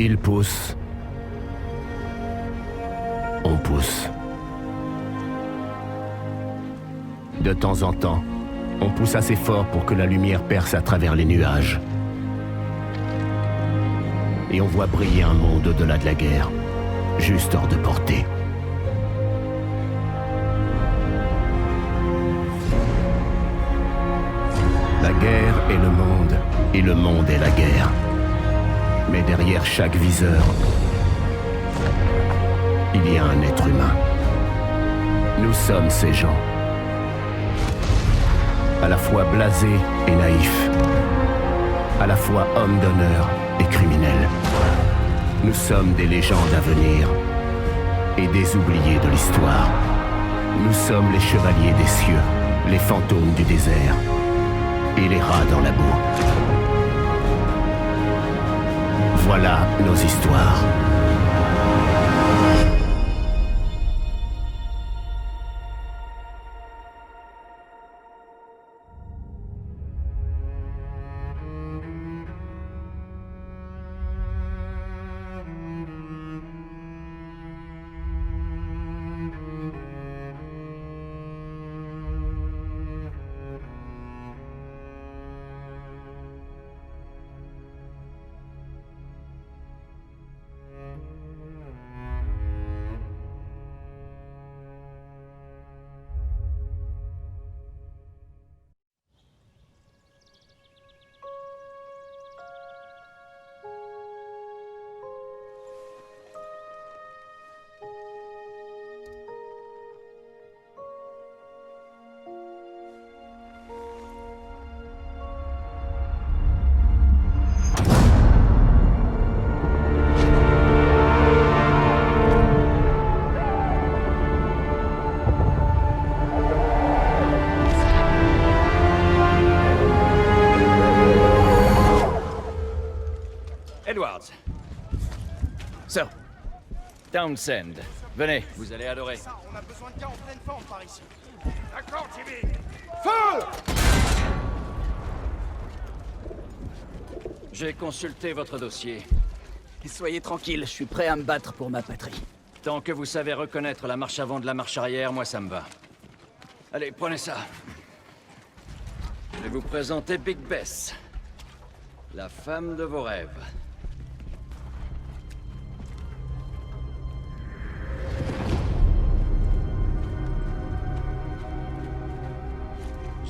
Il pousse. On pousse. De temps en temps, on pousse assez fort pour que la lumière perce à travers les nuages. Et on voit briller un monde au-delà de la guerre, juste hors de portée. La guerre est le monde, et le monde est la guerre. Mais derrière chaque viseur, il y a un être humain. Nous sommes ces gens. À la fois blasés et naïfs. À la fois hommes d'honneur et criminels. Nous sommes des légendes à venir et des oubliés de l'histoire. Nous sommes les chevaliers des cieux, les fantômes du désert et les rats dans la boue. Voilà nos histoires. Edwards. Sir. Townsend. Venez, vous allez adorer. On a besoin de gars en pleine forme par ici. D'accord, Jimmy. Feu! J'ai consulté votre dossier. Soyez tranquille, je suis prêt à me battre pour ma patrie. Tant que vous savez reconnaître la marche avant de la marche arrière, moi ça me va. Allez, prenez ça. Je vais vous présenter Big Bess. La femme de vos rêves.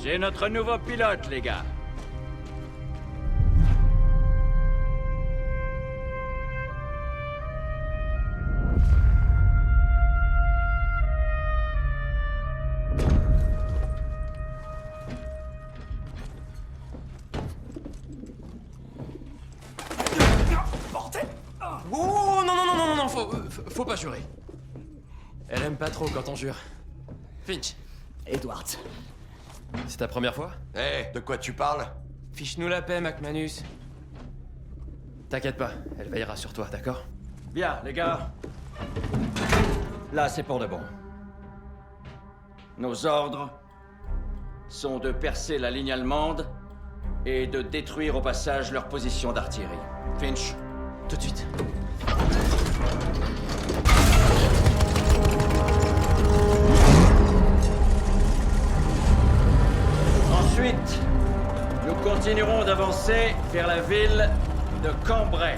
J'ai notre nouveau pilote, les gars. Bordel! Oh non, faut pas jurer. Elle aime pas trop quand on jure. Finch, Edwards. c'est ta première fois? Hé, de quoi tu parles? Fiche-nous la paix, McManus. T'inquiète pas, elle veillera sur toi, d'accord? Bien, les gars. Là, c'est pour de bon. Nos ordres sont de percer la ligne allemande et de détruire au passage leur position d'artillerie. Finch, Tout de suite. ensuite, nous continuerons d'avancer vers la ville de Cambrai,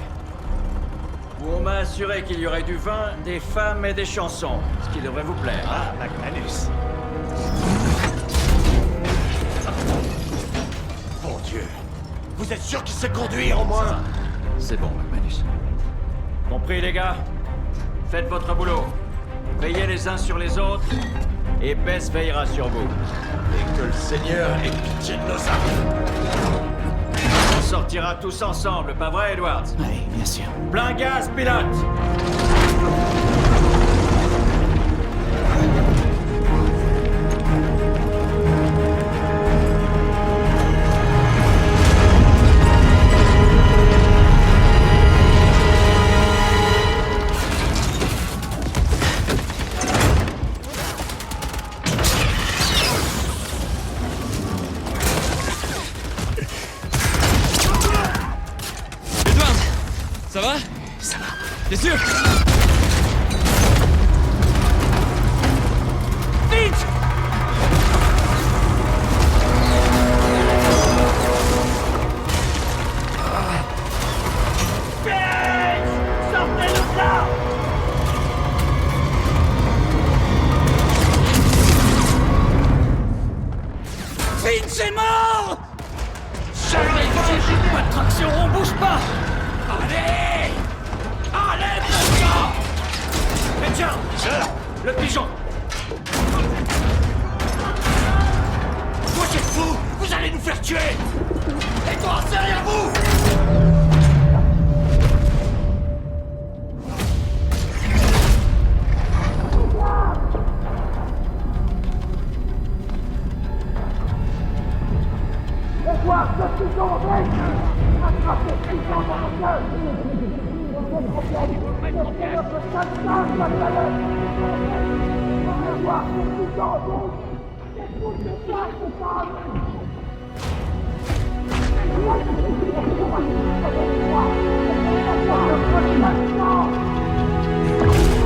où on m'a assuré qu'il y aurait du vin, des femmes et des chansons, ce qui devrait vous plaire. Ah, McManus. Bon Dieu. Vous êtes sûr qu'il sait conduire, au moins? C'est bon, McManus. Compris, les gars? Faites votre boulot. Veillez les uns sur les autres, et Bess veillera sur vous. Et que le Seigneur ait pitié de nos âmes. On sortira tous ensemble, pas vrai, Edwards? Oui, bien sûr. Plein gaz, pilote! Edward! Ça va? Ça va. T'es sûr? Vite! Sortez-nous de là! Finch est mort! Pas de traction, on bouge pas! Allez! Allez, mon gars! Richard! Le pigeon! Vous êtes fous! Vous allez nous faire tuer! Et toi, derrière vous!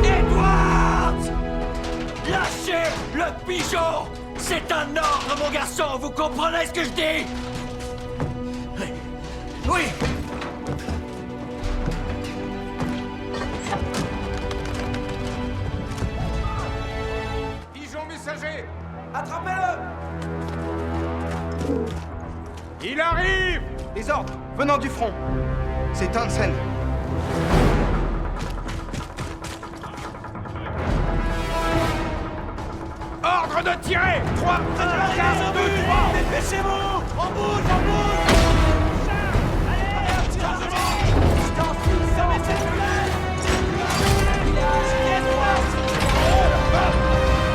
Edwards! Lâchez le pigeon! C'est un ordre, mon garçon! Vous comprenez ce que je dis? Oui! Pigeon messager! Attrapez-le! Il arrive! Les ordres venant du front. C'est Townsend. Ordre de tirer! 3, 1, 4, 2, 3! Dépêchez-vous! On bouge, on bouge! Allez, chargement! Distance 600 mètres!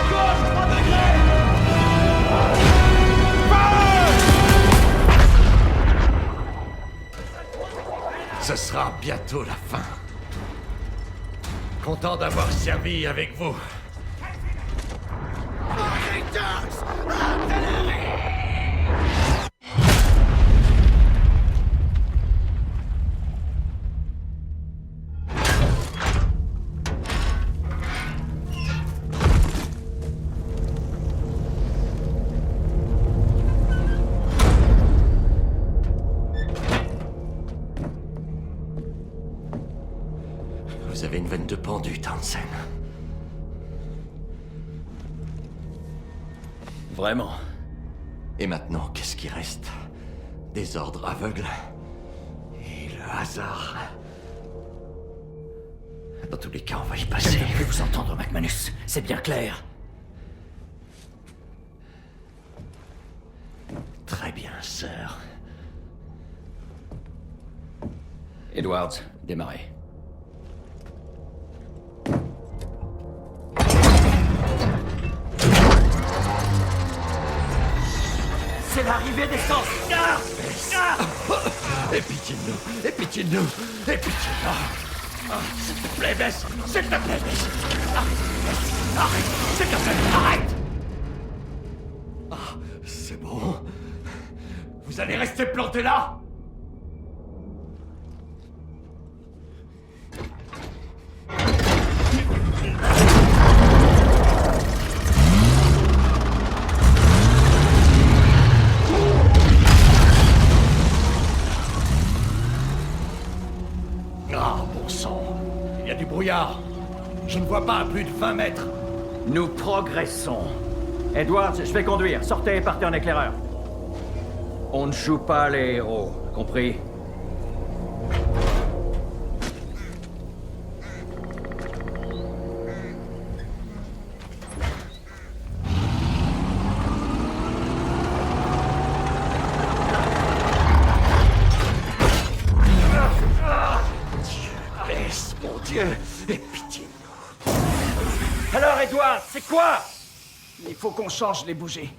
Gauche, 3 degrés! Ce sera bientôt la fin. Content d'avoir servi avec vous. Vous avez une veine de pendu, Townsend. Vraiment? Et maintenant, qu'est-ce qui reste? Des ordres aveugles et le hasard. Dans tous les cas, on va y Je passer. ne peux plus vous entendre, McManus. C'est bien clair. Très bien, sœur. Edwards, démarrez. C'est l'arrivée des sorcières! Et pitié de nous! Et pitié de nous! Et pitié de nous! S'il te plaît, Bess! S'il te plaît, Bess! Arrête! Bess! Arrête! S'il te plaît, arrête! Ah, c'est bon. Vous allez rester planté là? Ah, bon sang. Il y a du brouillard. Je ne vois pas à plus de 20 mètres. Nous progressons. Edwards, je vais conduire. Sortez et partez en éclaireur. On ne joue pas les héros, compris? Laisse, mon Dieu, et pitié. Alors, Edwards, c'est quoi? Il faut qu'on change les bougies.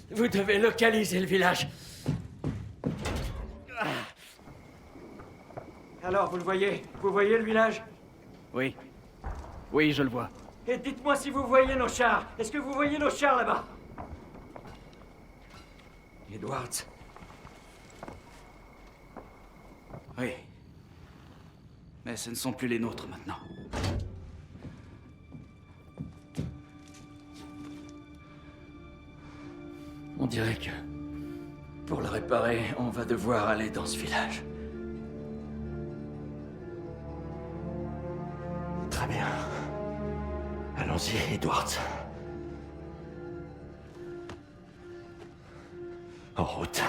Vous devez localiser le village. Alors, vous le voyez? Vous voyez le village? Oui. Oui, je le vois. Et dites-moi si vous voyez nos chars. Est-ce que vous voyez nos chars là-bas? Edwards. Oui. Mais ce ne sont plus les nôtres maintenant. On dirait que, pour le réparer, on va devoir aller dans ce village. Très bien. Allons-y, Edwards. En route.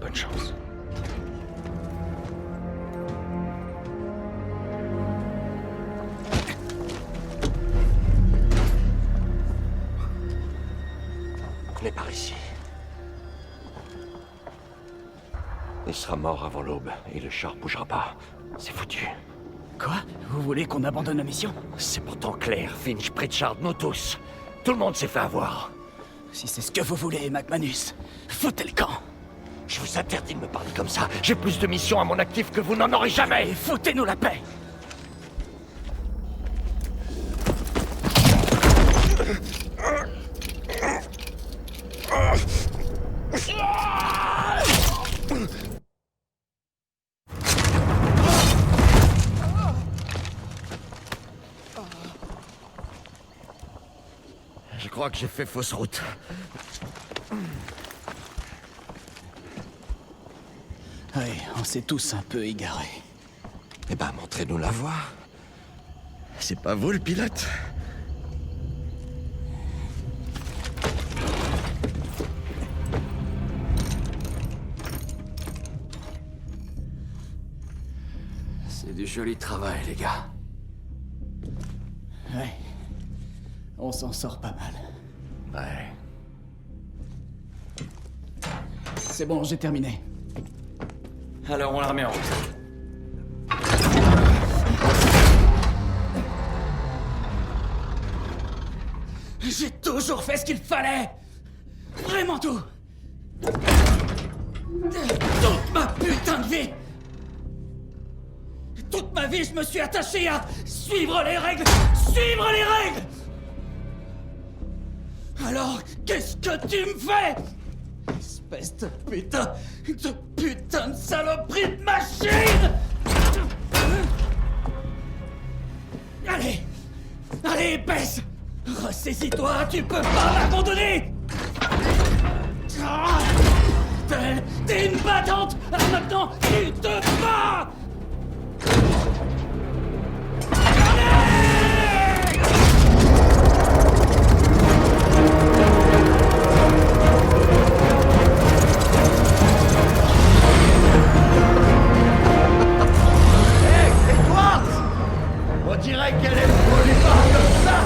Bonne chance. Mais par ici. Il sera mort avant l'aube, et le char bougera pas. C'est foutu. Quoi? Vous voulez qu'on abandonne la mission? C'est pourtant clair, Finch, Pritchard, nous tous. Tout le monde s'est fait avoir. Si c'est ce que vous voulez, McManus, foutez le camp. Je vous interdis de me parler comme ça. J'ai plus de missions à mon actif que vous n'en aurez jamais. Et foutez-nous la paix. Je crois que j'ai fait fausse route. Oui, on s'est tous un peu égarés. Eh ben, montrez-nous la voie. C'est pas vous le pilote? C'est du joli travail, les gars. Ouais. On s'en sort pas mal. Ouais. C'est bon, j'ai terminé. Alors, on la remet en route. J'ai toujours fait ce qu'il fallait. Vraiment tout. Toute ma putain de vie. Toute ma vie, je me suis attaché à suivre les règles. Suivre les règles. Alors, qu'est-ce que tu me fais? Espèce de putain de saloperie de machine! Allez! Allez, baisse! Ressaisis-toi, tu peux pas m'abandonner! Ah, t'es une battante! Alors maintenant, tu te bats! On dirait qu'elle aime trop les barres comme ça.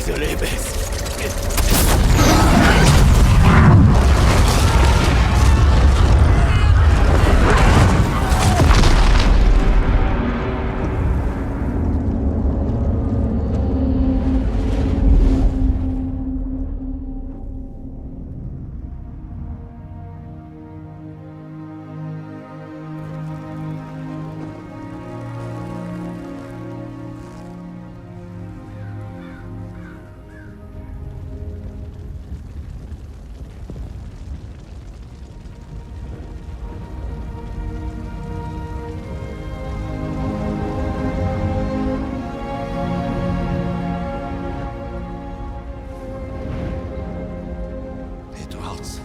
Désolé, Bess. Edwards.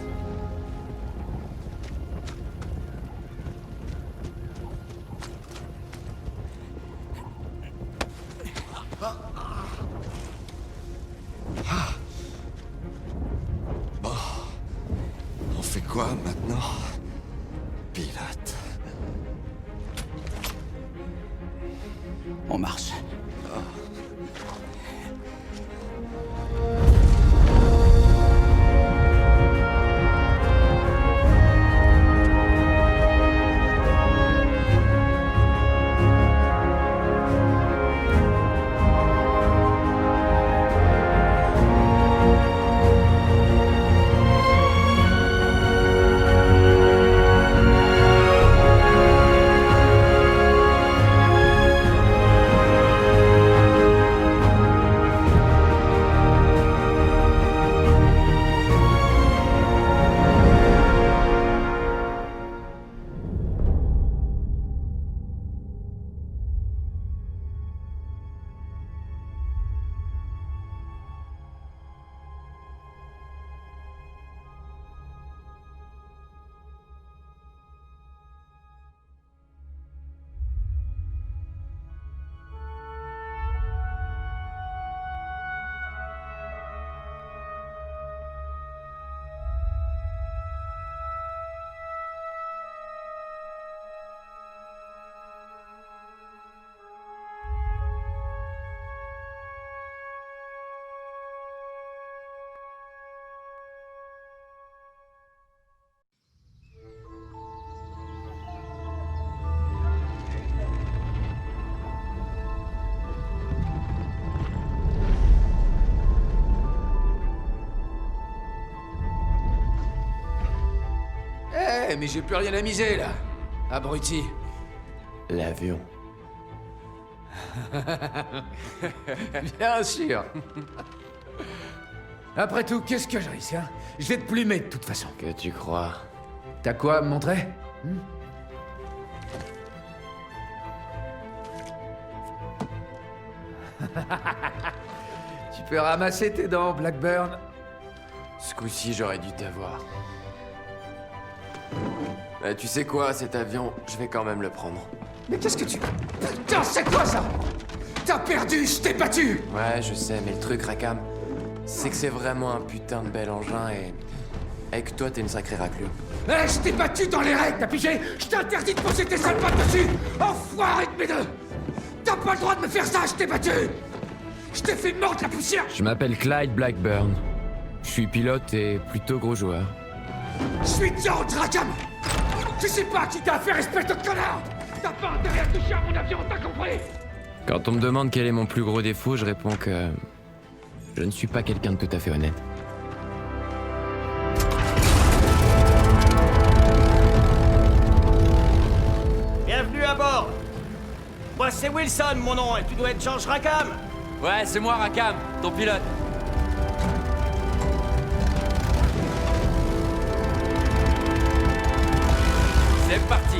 Bon. On fait quoi maintenant? Pilote. On marche. Mais j'ai plus rien à miser, là. Abruti. L'avion. Bien sûr. Après tout, qu'est-ce que je risque, hein? Je vais te plumer, de toute façon. Que tu crois. T'as quoi à me montrer? Tu peux ramasser tes dents, Blackburn. Ce coup-ci, j'aurais dû t'avoir. Tu sais quoi, cet avion, je vais quand même le prendre. Mais qu'est-ce que tu... Putain, c'est quoi ça? T'as perdu, je t'ai battu! Ouais, je sais, mais le truc, Rackham, c'est que c'est vraiment un putain de bel engin et... Avec toi, t'es une sacrée raclure. Eh, je t'ai battu dans les règles, t'as pigé? Je t'ai interdit de poser tes sales pattes dessus! Enfoiré de mes deux! T'as pas le droit de me faire ça, je t'ai battu! Je t'ai fait mordre la poussière! Je m'appelle Clyde Blackburn. Je suis pilote et plutôt gros joueur. Je suis diantre, Rackham! Tu sais pas qui t'a fait, espèce de connard! T'as pas intérêt à toucher à mon avion, t'as compris? Quand on me demande quel est mon plus gros défaut, je réponds que... je ne suis pas quelqu'un de tout à fait honnête. Bienvenue à bord. Moi, c'est Wilson, mon nom, et tu dois être George Rackham. Ouais, c'est moi, Rackham, ton pilote. C'est parti.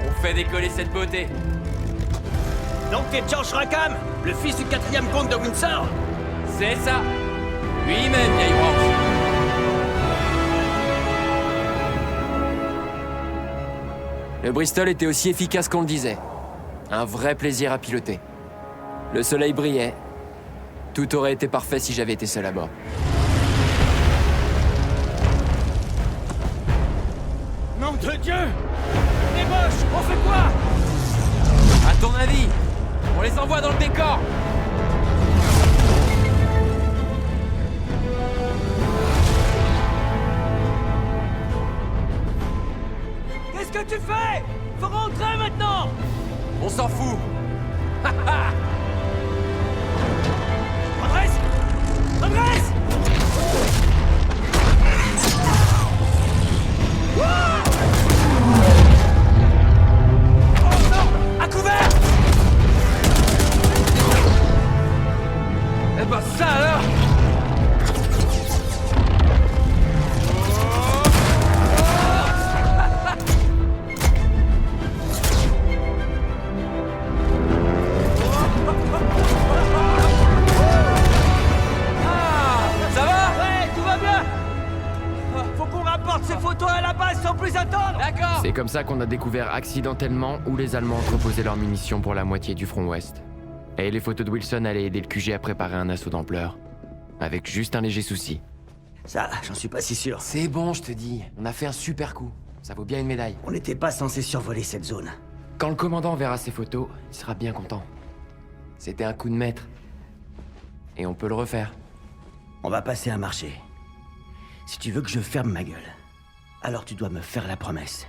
On fait décoller cette beauté. Donc t'es George Rackham, le fils du 4e comte de Windsor? C'est ça. Lui-même, vieille branche. Le Bristol était aussi efficace qu'on le disait. Un vrai plaisir à piloter. Le soleil brillait. Tout aurait été parfait si j'avais été seul à bord. Nom de Dieu! Les moches, on fait quoi? À ton avis, on les envoie dans le décor. Ça alors? Ça va? Ouais, tout va bien. Faut qu'on rapporte ces photos à la base sans plus attendre. D'accord. C'est comme ça qu'on a découvert accidentellement où les Allemands entreposaient leurs munitions pour la moitié du front ouest. Et les photos de Wilson allaient aider le QG à préparer un assaut d'ampleur. Avec juste un léger souci. Ça, j'en suis pas si sûr. C'est bon, je te dis. On a fait un super coup. Ça vaut bien une médaille. On n'était pas censé survoler cette zone. Quand le commandant verra ces photos, il sera bien content. C'était un coup de maître. Et on peut le refaire. On va passer un marché. Si tu veux que je ferme ma gueule, alors tu dois me faire la promesse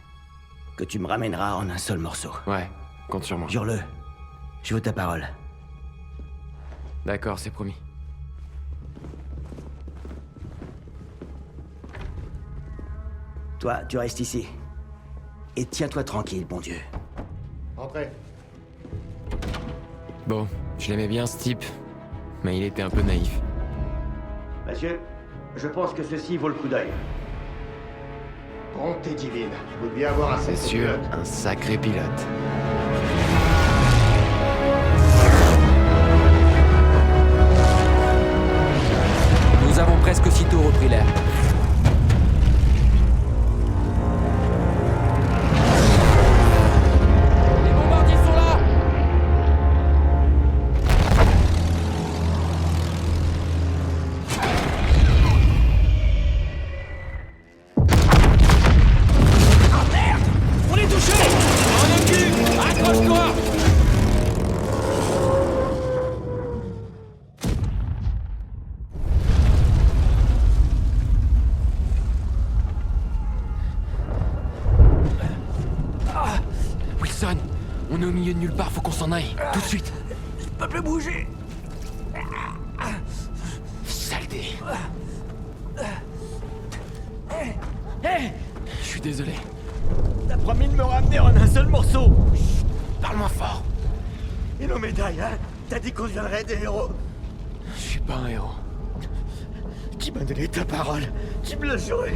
que tu me ramèneras en un seul morceau. Ouais, compte sur moi. Jure-le. Je veux ta parole. D'accord, c'est promis. Toi, tu restes ici. Et tiens-toi tranquille, bon Dieu. Entrez. Bon, je l'aimais bien ce type, mais il était un peu naïf. Monsieur, je pense que ceci vaut le coup d'œil. Bonté divine. Vous deviez avoir assez de Monsieur, pilote. un sacré pilote. Nous avons presque aussitôt repris l'air. Les bombardiers sont là! On est touché. On occupe. Accroche-toi. Wilson, on est au milieu de nulle part, faut qu'on s'en aille. Tout de suite. Je peux plus bouger. Saleté. Hé, Je suis désolé. t'as promis de me ramener en un seul morceau. Parle-moi fort. Et nos médailles, hein? T'as dit qu'on deviendrait des héros. Je suis pas un héros. Tu m'as donné ta parole. Tu me l'as juré.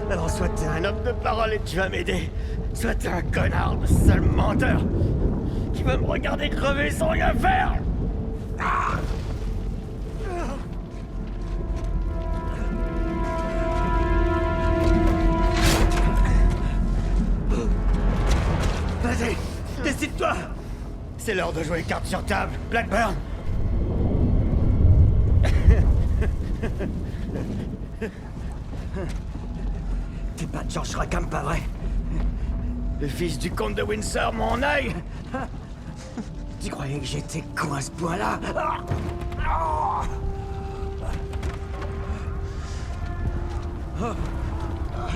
Alors soit t'es un homme de parole et tu vas m'aider. Soit t'es un connard de sale menteur qui va me regarder crever sans rien faire. Vas-y, décide-toi. C'est l'heure de jouer carte sur table, Blackburn. T'es pas de George Rackham, pas vrai? Le fils du comte de Windsor, mon œil. Tu croyais que j'étais con à ce point-là?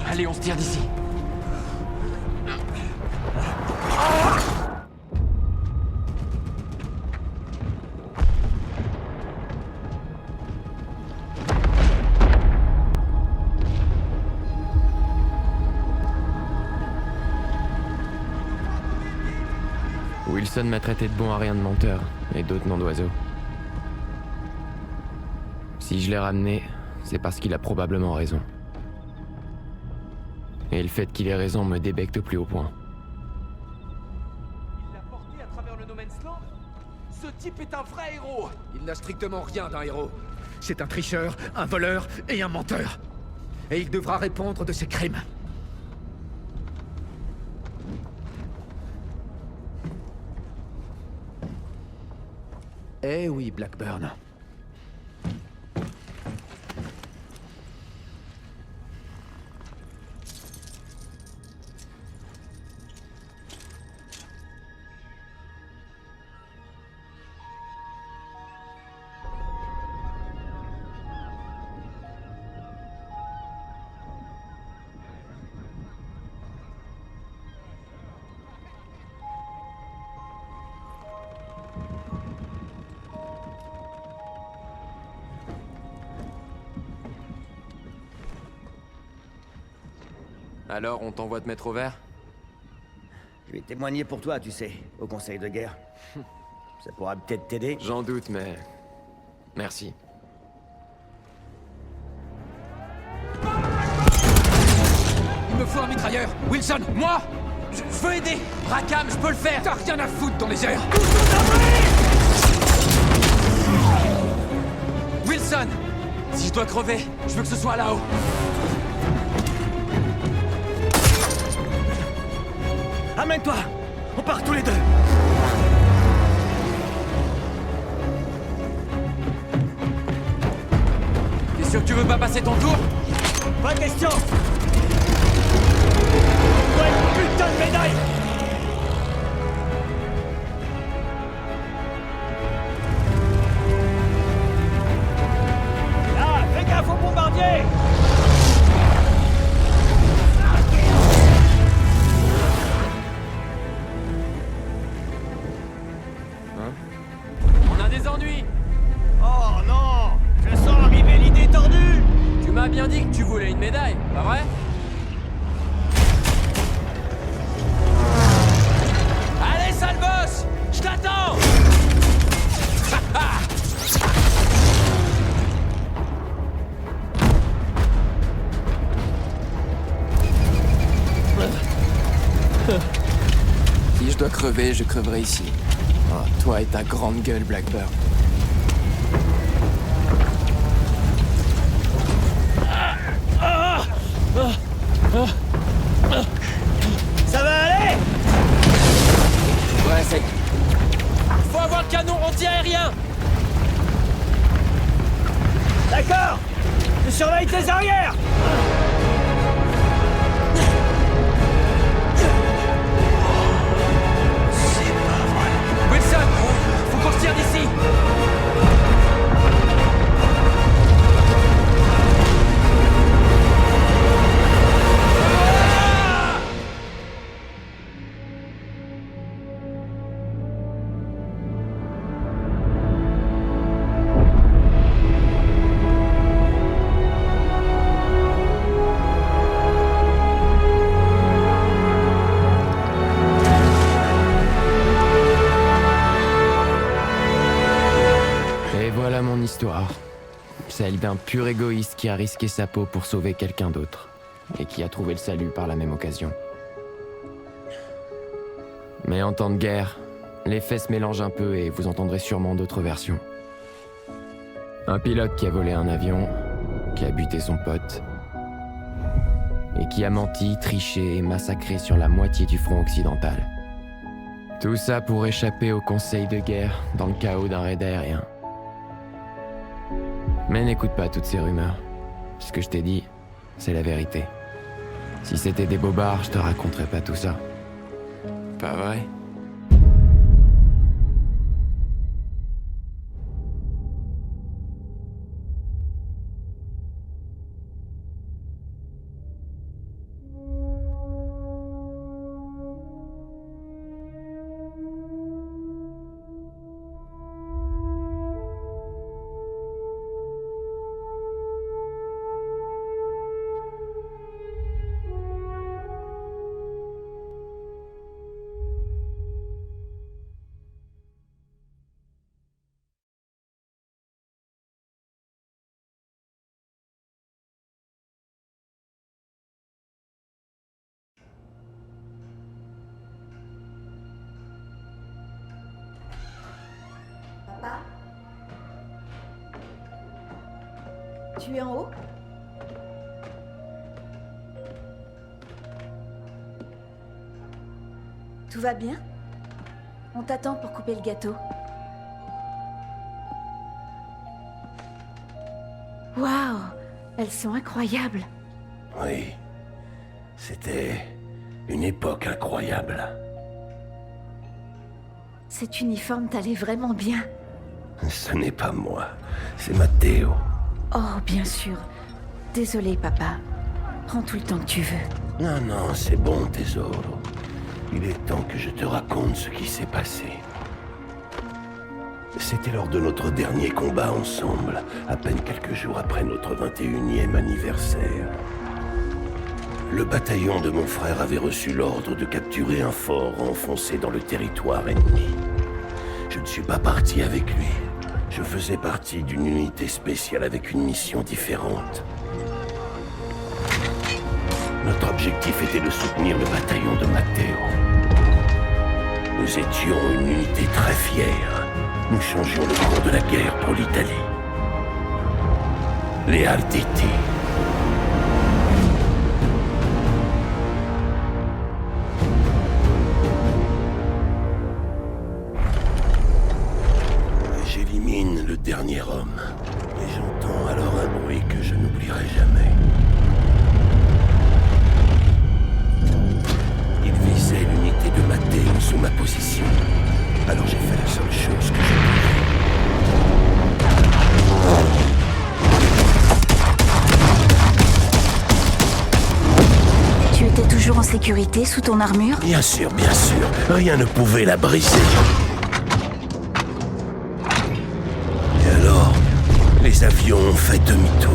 Allez, on se tire d'ici. Wilson m'a traité de bon à rien de menteur, et d'autres noms d'oiseaux. Si je l'ai ramené, c'est parce qu'il a probablement raison. Et le fait qu'il ait raison me débecte au plus haut point. Il l'a porté à travers le No Man's Land? Ce type est un vrai héros! Il n'a strictement rien d'un héros. C'est un tricheur, un voleur et un menteur. Et il devra répondre de ses crimes. Eh oui, Blackburn. Alors, on t'envoie te mettre au vert? Je vais témoigner pour toi, tu sais, au conseil de guerre. Ça pourra peut-être t'aider. J'en doute, mais... Merci. Il me faut un mitrailleur. Wilson, moi je veux aider. Rackham, je peux le faire. T'as rien à foutre dans les airs. Wilson, si je dois crever, je veux que ce soit là-haut. Amène-toi! On part tous les deux! T'es sûr que tu veux pas passer ton tour? Pas de question! Ouais, putain de médaille! Là, fais gaffe aux bombardiers! On a des ennuis. Oh non! Je sens arriver l'idée tordue! Tu m'as bien dit que tu voulais une médaille, pas vrai? Allez, sale boss! Je t'attends! Si je dois crever, je creverai ici. Oh, toi et ta grande gueule, Blackburn. Ça va aller? Ouais, c'est... Faut avoir le canon anti-aérien! D'accord! Je surveille tes arrières! Wilson! Faut qu'on se tire d'ici! Histoire. Celle d'un pur égoïste qui a risqué sa peau pour sauver quelqu'un d'autre, et qui a trouvé le salut par la même occasion. Mais en temps de guerre, les faits se mélangent un peu et vous entendrez sûrement d'autres versions. Un pilote qui a volé un avion, qui a buté son pote, et qui a menti, triché et massacré sur la moitié du front occidental. Tout ça pour échapper au conseil de guerre dans le chaos d'un raid aérien. Mais n'écoute pas toutes ces rumeurs. Ce que je t'ai dit, c'est la vérité. Si c'était des bobards, je te raconterais pas tout ça. Pas vrai? Papa? Tu es en haut? Tout va bien? On t'attend pour couper le gâteau. Waouh! Elles sont incroyables! Oui, c'était une époque incroyable. Cet uniforme t'allait vraiment bien. Ce n'est pas moi, c'est Matteo. Oh, bien sûr. Désolé, papa. Prends tout le temps que tu veux. Non, non, c'est bon, Tesoro. Il est temps que je te raconte ce qui s'est passé. C'était lors de notre dernier combat ensemble, à peine quelques jours après notre 21e anniversaire. Le bataillon de mon frère avait reçu l'ordre de capturer un fort enfoncé dans le territoire ennemi. Je ne suis pas parti avec lui. Je Je faisais partie d'une unité spéciale avec une mission différente. Notre objectif était de soutenir le bataillon de Matteo. Nous étions une unité très fière. Nous changions le cours de la guerre pour l'Italie. Les Arditi. J'élimine le dernier homme, et j'entends alors un bruit que je n'oublierai jamais. Il visait l'unité de Matteo sous ma position. Alors j'ai fait la seule chose que je pouvais. Tu étais toujours en sécurité sous ton armure? Bien sûr, rien ne pouvait la briser. Et alors, les avions ont fait demi-tour.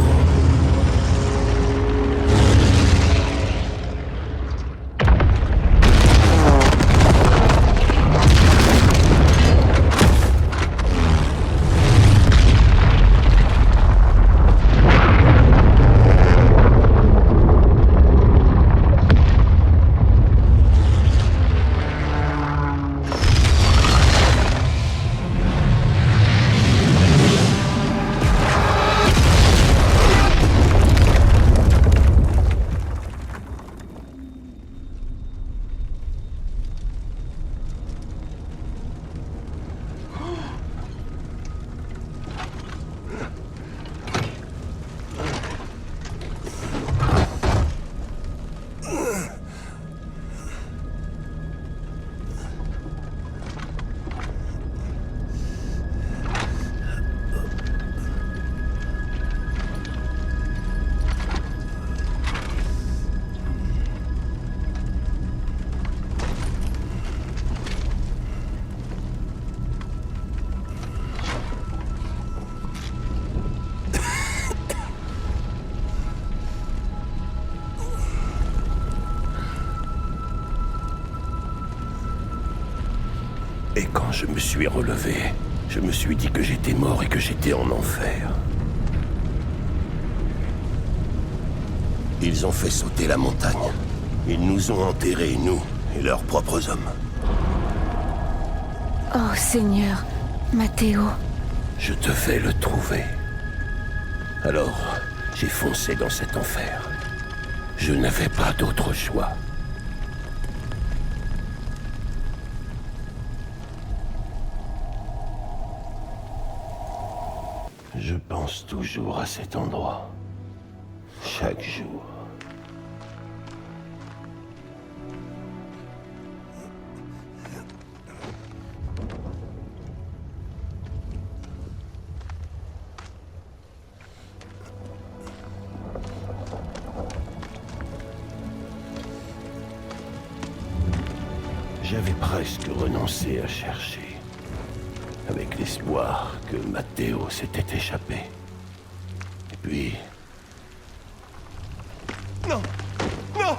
Et quand je me suis relevé, je me suis dit que j'étais mort et que j'étais en enfer. Ils ont fait sauter la montagne. Ils nous ont enterrés, nous et leurs propres hommes. Oh Seigneur, Matteo. Je devais le trouver. Alors, j'ai foncé dans cet enfer. Je n'avais pas d'autre choix. Je pense toujours à cet endroit. Chaque jour. J'avais presque renoncé à chercher. Avec l'espoir que Matteo s'était échappé. Et puis... Non! Non!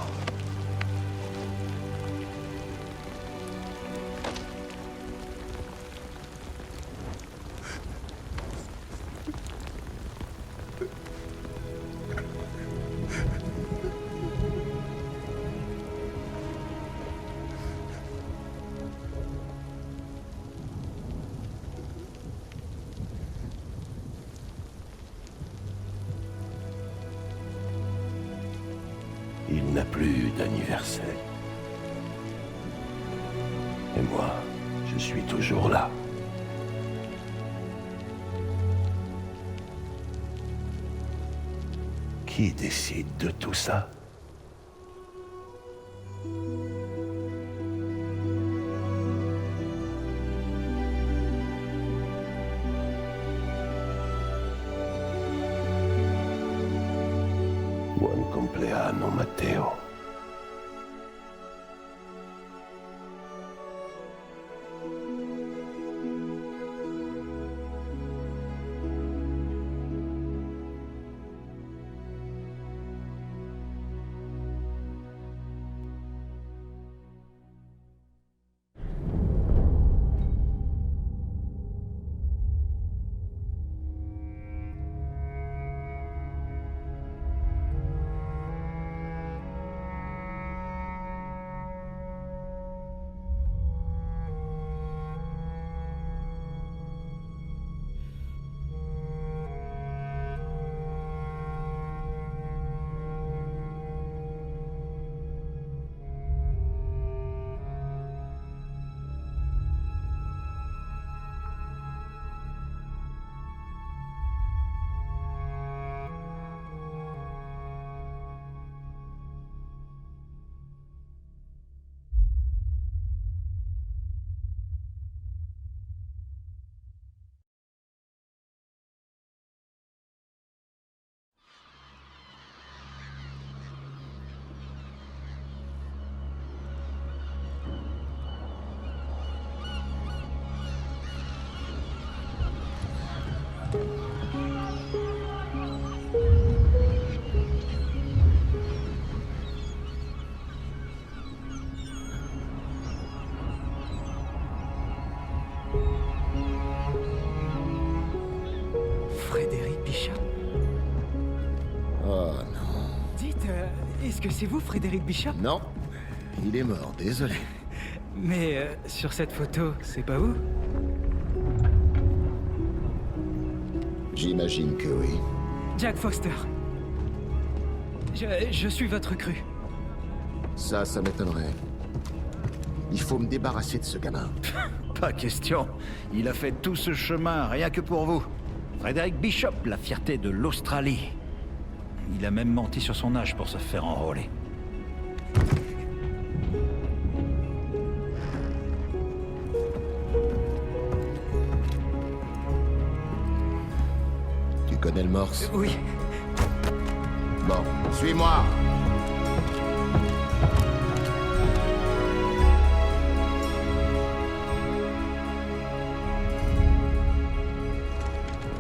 Il n'a plus d'anniversaire. Et moi, je suis toujours là. Qui décide de tout ça? Buon compleanno, Matteo. Frédéric Bishop? Oh non. Dites, est-ce que c'est vous, Frédéric Bishop? Non. Il est mort, désolé. Mais sur cette photo, c'est pas vous? J'imagine que oui. Jack Foster. Je suis votre cru. Ça m'étonnerait. Il faut me débarrasser de ce gamin. Pas question. Il a fait tout ce chemin, rien que pour vous. Frédéric Bishop, la fierté de l'Australie. Il a même menti sur son âge pour se faire enrôler. Tu connais le morse? Oui. Bon, suis-moi.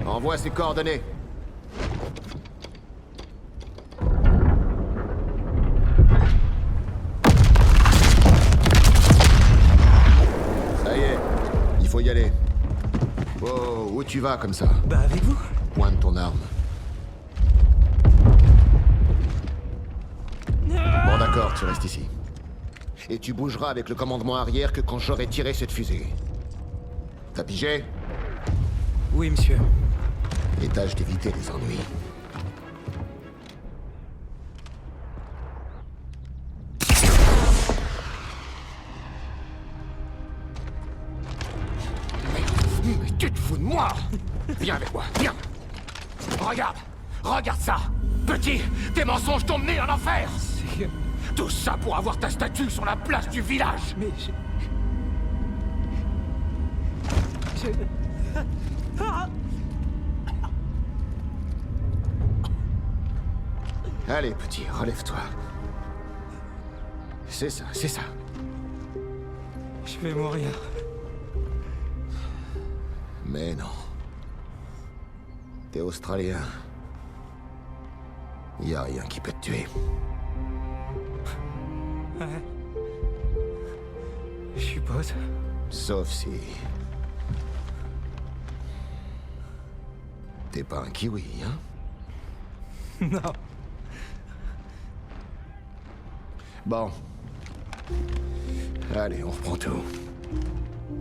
Envoie ses coordonnées. Ça y est, il faut y aller. Oh, où tu vas comme ça? Bah avec vous. Pointe ton arme. Bon d'accord, tu restes ici. Et tu bougeras avec le commandement arrière que quand j'aurai tiré cette fusée. T'as pigé? Oui, monsieur. Et tâche d'éviter les ennuis. Mais tu te fous de moi? Viens avec moi, viens. Regarde ça. Petit, tes mensonges t'ont mené en enfer. Tout ça pour avoir ta statue sur la place du village. Mais Allez, petit, relève-toi. C'est ça. je vais mourir. Mais non. T'es australien. Y a rien qui peut te tuer. Ouais. Je suppose. Sauf si... T'es pas un kiwi, hein? Non. Bon. Allez, on reprend tout.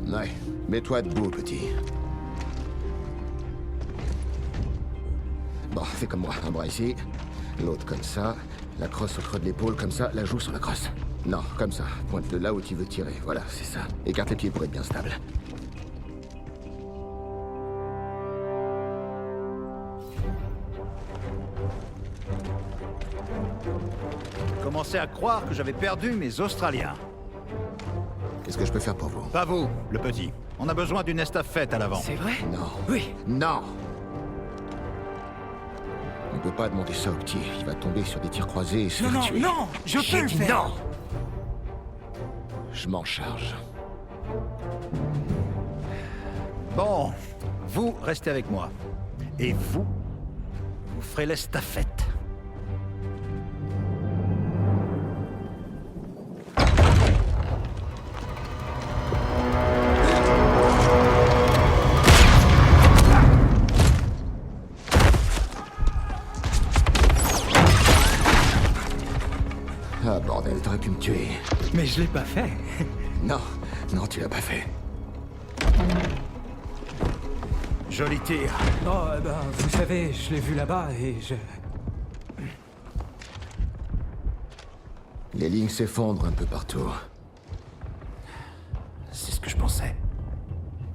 Ouais, mets-toi debout, petit. Bon, fais comme moi. Un bras ici, l'autre comme ça, la crosse au creux de l'épaule comme ça, la joue sur la crosse. Non, comme ça. Pointe de là où tu veux tirer. Voilà, c'est ça. Écarte les pieds pour être bien stable. Commencez à croire que j'avais perdu mes Australiens. Qu'est-ce que je peux faire pour vous? Pas vous, le petit. On a besoin d'une estafette à l'avant. C'est vrai? Non. Oui. Non. On peut pas demander ça au petit. Il va tomber sur des tirs croisés et se faire tuer. Non, je peux le faire. Non. Je m'en charge. Bon, vous restez avec moi. Et vous ferez l'estafette. Ah bordel, t'aurais pu me tuer. Mais je l'ai pas fait. Non, tu l'as pas fait. Joli tir. Oh, vous savez, je l'ai vu là-bas et je... Les lignes s'effondrent un peu partout. C'est ce que je pensais.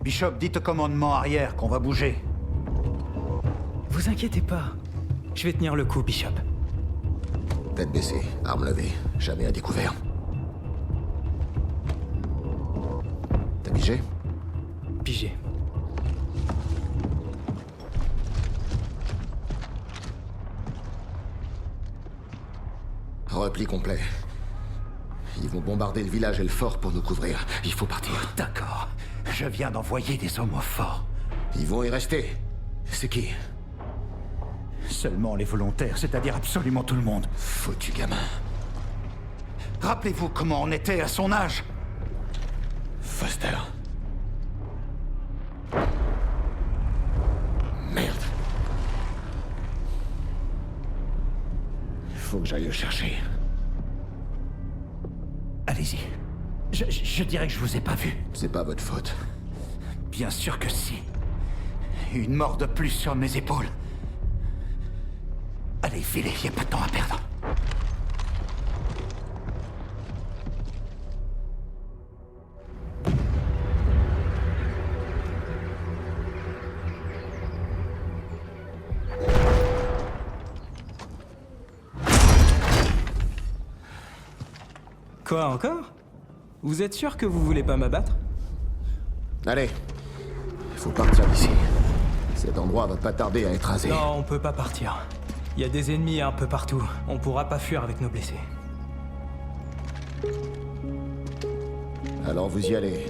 Bishop, dites au commandement arrière qu'on va bouger. Vous inquiétez pas. Je vais tenir le coup, Bishop. Tête baissée, arme levée, jamais à découvert. T'as pigé? Pigé. Repli complet. Ils vont bombarder le village et le fort pour nous couvrir. Il faut partir. D'accord. Je viens d'envoyer des hommes au fort. Ils vont y rester. C'est qui? Seulement les volontaires, c'est-à-dire absolument tout le monde. Foutu gamin. Rappelez-vous comment on était à son âge. Foster. Merde. faut que j'aille le chercher. Allez-y. Je dirais que je vous ai pas vu. C'est pas votre faute. Bien sûr que si. Une mort de plus sur mes épaules. Allez, filez, y a pas de temps à perdre. Quoi encore? Vous êtes sûr que vous voulez pas m'abattre? Allez, il faut partir d'ici. Cet endroit va pas tarder à être rasé. Non, on peut pas partir. Il y a des ennemis un peu partout. On pourra pas fuir avec nos blessés. Alors vous y allez,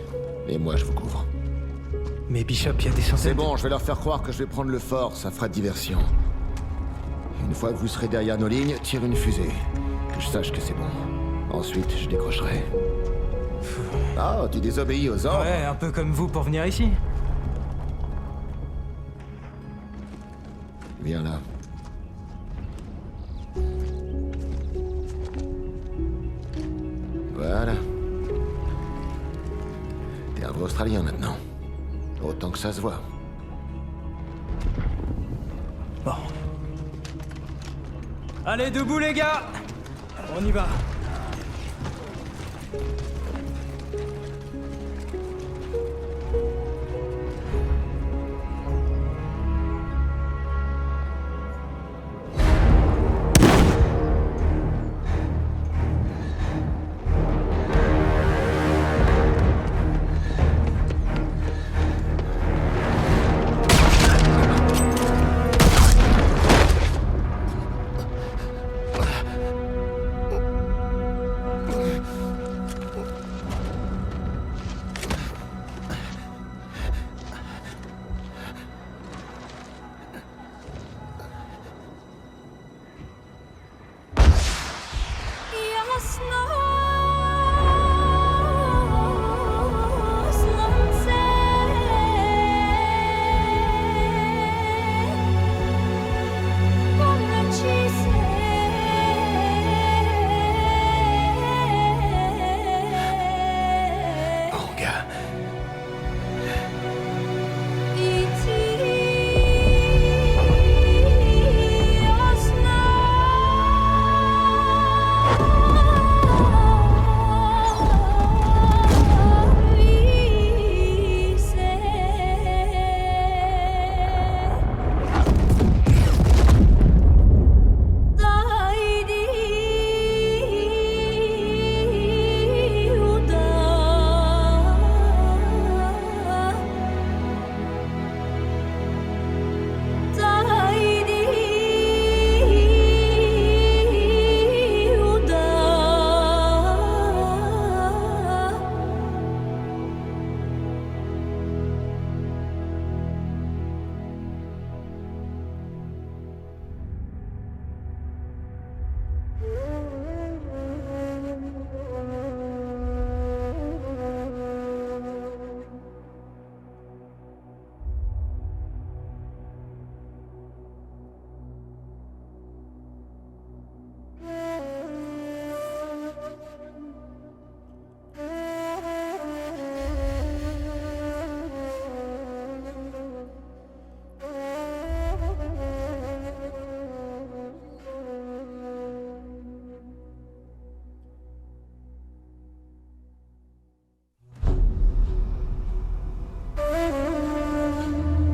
et moi je vous couvre. Mais Bishop, il y a des centaines... C'est bon, je vais leur faire croire que je vais prendre le fort, ça fera diversion. Une fois que vous serez derrière nos lignes, tire une fusée. Que je sache que c'est bon. Ensuite, je décrocherai. Ah, tu désobéis aux ordres? Ouais, un peu comme vous pour venir ici. Viens là. Voilà. T'es un vrai Australien maintenant. Autant que ça se voit. Bon. Allez, debout les gars! On y va.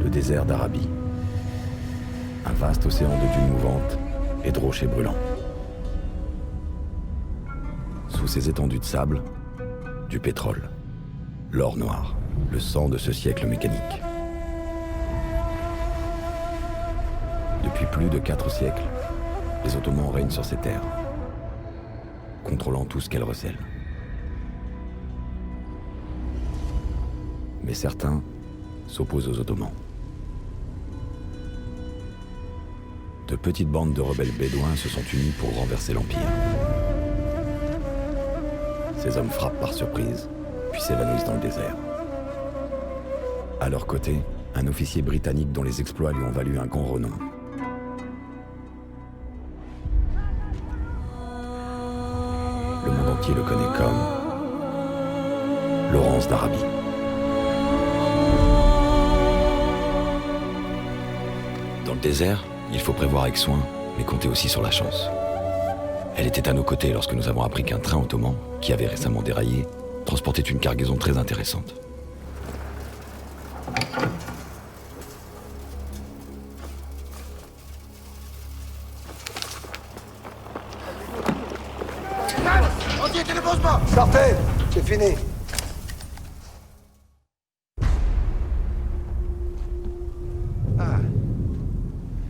Désert d'Arabie. Un vaste océan de dunes mouvantes et de rochers brûlants. Sous ces étendues de sable, du pétrole, l'or noir, le sang de ce siècle mécanique. Depuis plus de 4 siècles, les Ottomans règnent sur ces terres, contrôlant tout ce qu'elles recèlent. Mais certains s'opposent aux Ottomans. De petites bandes de rebelles bédouins se sont unis pour renverser l'Empire. Ces hommes frappent par surprise, puis s'évanouissent dans le désert. À leur côté, un officier britannique dont les exploits lui ont valu un grand renom. monde entier le connaît comme Laurence d'Arabie. Dans le désert, il faut prévoir avec soin, mais compter aussi sur la chance. Elle était à nos côtés lorsque nous avons appris qu'un train ottoman, qui avait récemment déraillé, transportait une cargaison très intéressante. Sortez, c'est fini. Ah.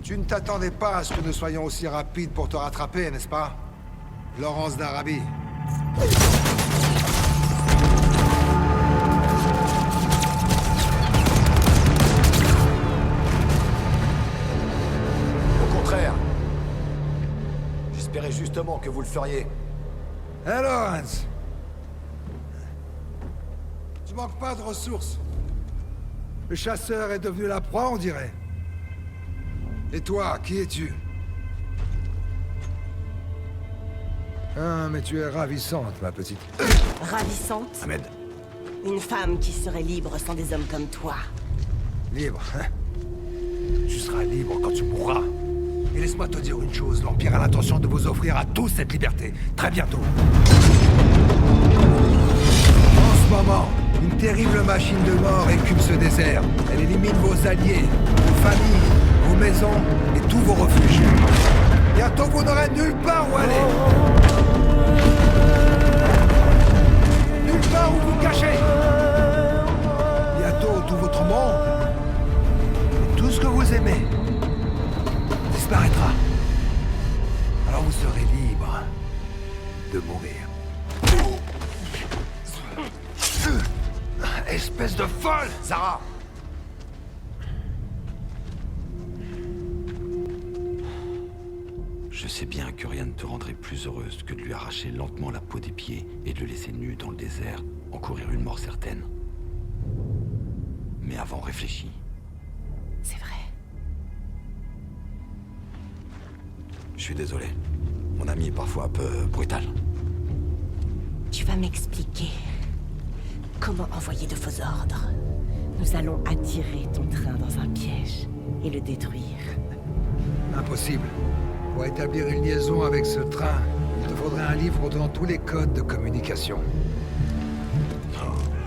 Tu ne t'attendais pas à ce que nous soyons aussi rapides pour te rattraper, n'est-ce pas? Laurence d'Arabie. Au contraire. J'espérais justement que vous le feriez. Hé, Laurence. Tu manques pas de ressources. Le chasseur est devenu la proie, on dirait. Et toi, qui es-tu? Ah, mais tu es ravissante, ma petite. Ravissante? Ahmed. Une femme qui serait libre sans des hommes comme toi. Libre, hein? Tu seras libre quand tu mourras. Et laisse-moi te dire une chose, l'Empire a l'intention de vous offrir à tous cette liberté, très bientôt. En ce moment, une terrible machine de mort écume ce désert. Elle élimine vos alliés, vos familles, vos maisons et tous vos refuges. Bientôt vous n'aurez nulle part où aller. Nulle part où vous cacher. Bientôt tout votre monde, et tout ce que vous aimez, disparaîtra. Alors vous serez libre de mourir. Espèce de folle, Zara! Je sais bien que rien ne te rendrait plus heureuse que de lui arracher lentement la peau des pieds et de le laisser nu dans le désert, encourir une mort certaine. Mais avant, réfléchis. C'est vrai. Je suis désolé. Mon ami est parfois un peu brutal. Tu vas m'expliquer comment envoyer de faux ordres. Nous allons attirer ton train dans un piège et le détruire. Impossible. Pour établir une liaison avec ce train, il te faudrait un livre contenant tous les codes de communication.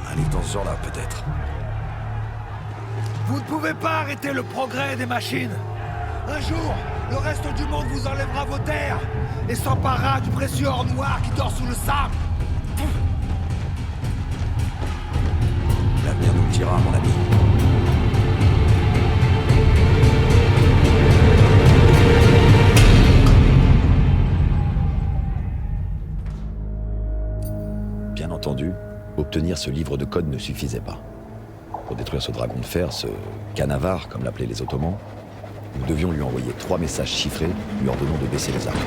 Un livre dans ce genre-là, peut-être. Vous ne pouvez pas arrêter le progrès des machines. Un jour, le reste du monde vous enlèvera vos terres et s'emparera du précieux or noir qui dort sous le sable. L'avenir nous le dira, mon ami. Bien entendu, obtenir ce livre de code ne suffisait pas. Pour détruire ce dragon de fer, ce canavar, comme l'appelaient les Ottomans, nous devions lui envoyer 3 messages chiffrés lui ordonnant de baisser les armes.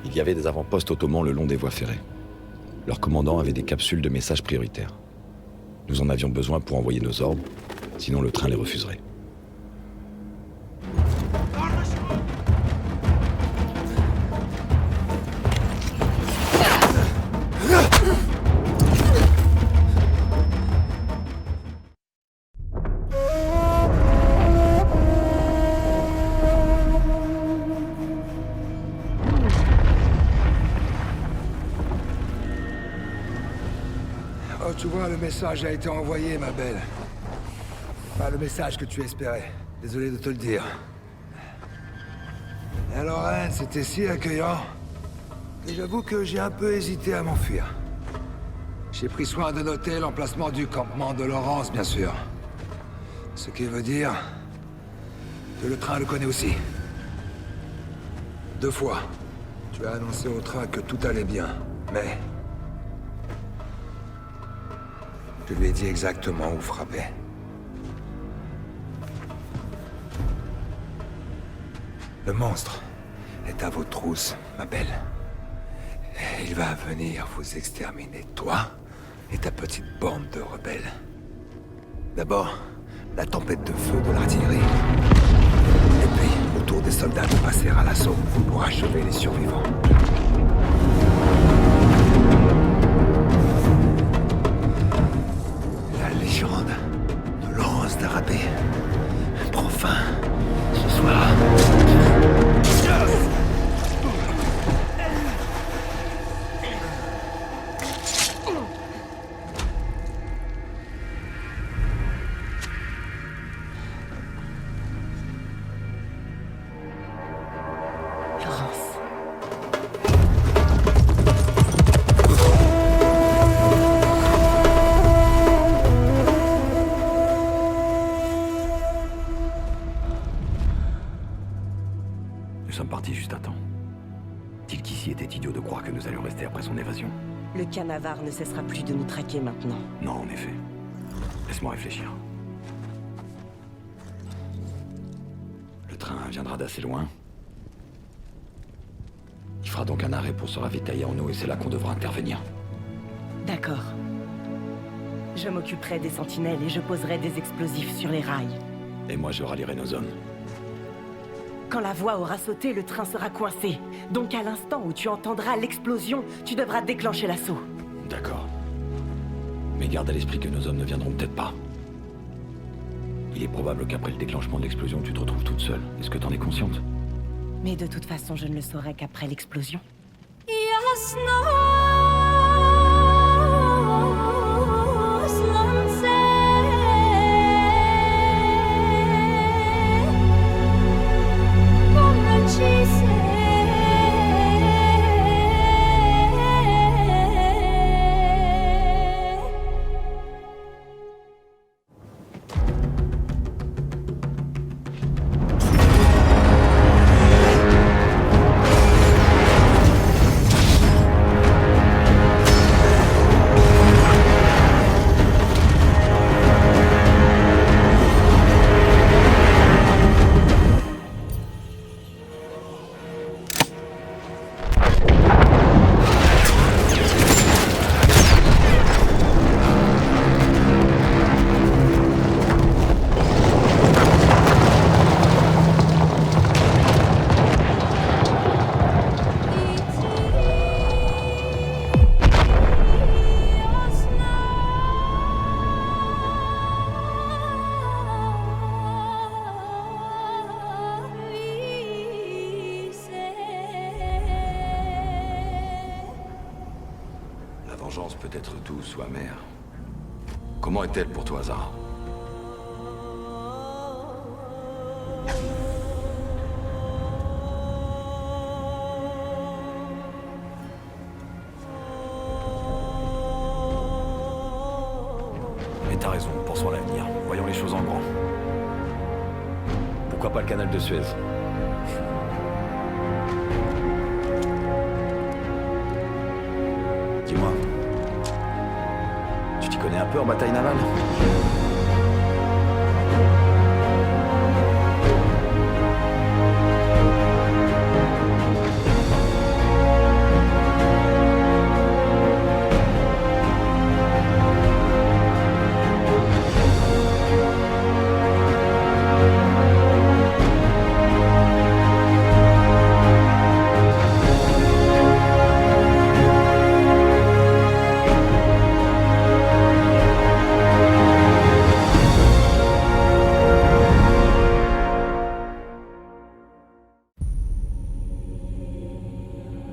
Il y avait des avant-postes ottomans le long des voies ferrées. Leurs commandants avaient des capsules de messages prioritaires. Nous en avions besoin pour envoyer nos ordres, sinon le train les refuserait. Oh, tu vois, le message a été envoyé, ma belle. Pas le message que tu espérais. Désolé de te le dire. Et alors, Anne, c'était si accueillant. Et j'avoue que j'ai un peu hésité à m'enfuir. J'ai pris soin de noter l'emplacement du campement de Laurence, bien sûr. Ce qui veut dire que le train le connaît aussi. 2 fois, tu as annoncé au train que tout allait bien, mais je lui ai dit exactement où frapper. Le monstre est à vos trousses, ma belle. Et il va venir vous exterminer, toi et ta petite bande de rebelles. D'abord, la tempête de feu de l'artillerie. Et puis, autour des soldats de passer à l'assaut pour achever les survivants. La légende de Laurence d'Arabée prend fin ce soir. Nous sommes partis juste à temps. Tilkissi était idiot de croire que nous allions rester après son évasion. Le Canavar ne cessera plus de nous traquer maintenant. Non, en effet. Laisse-moi réfléchir. Le train viendra d'assez loin. Il fera donc un arrêt pour se ravitailler en eau et c'est là qu'on devra intervenir. D'accord. Je m'occuperai des sentinelles et je poserai des explosifs sur les rails. Et moi, je rallierai nos hommes. Quand la voie aura sauté, le train sera coincé. Donc à l'instant où tu entendras l'explosion, tu devras déclencher l'assaut. D'accord. Mais garde à l'esprit que nos hommes ne viendront peut-être pas. Il est probable qu'après le déclenchement de l'explosion, tu te retrouves toute seule. Est-ce que t'en es consciente? Mais de toute façon, je ne le saurai qu'après l'explosion. La vengeance peut être douce ou amère. Comment est-elle pour toi, Zara? Mais t'as raison, pensons à l'avenir. Voyons les choses en grand. Pourquoi pas le canal de Suez? Dis-moi, tu t'y connais un peu en bataille navale?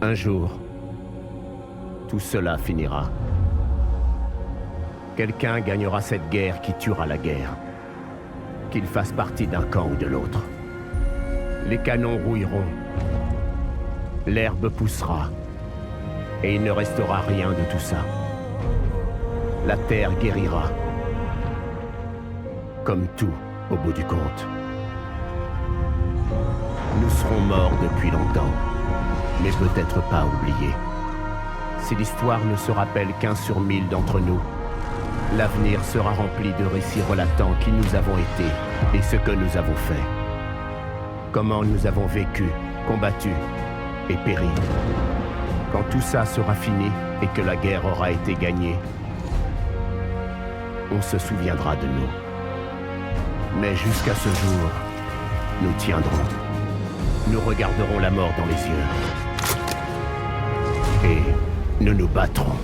Un jour, tout cela finira. Quelqu'un gagnera cette guerre qui tuera la guerre. Qu'il fasse partie d'un camp ou de l'autre. Les canons rouilleront. L'herbe poussera. Et il ne restera rien de tout ça. La terre guérira. Comme tout, au bout du compte. Nous serons morts depuis longtemps. Mais peut-être pas oubliés. Si l'histoire ne se rappelle qu'1 sur 1000 d'entre nous, l'avenir sera rempli de récits relatant qui nous avons été et ce que nous avons fait. Comment nous avons vécu, combattu et péri. Quand tout ça sera fini et que la guerre aura été gagnée, on se souviendra de nous. Mais jusqu'à ce jour, nous tiendrons. nous regarderons la mort dans les yeux. Et nous nous battrons.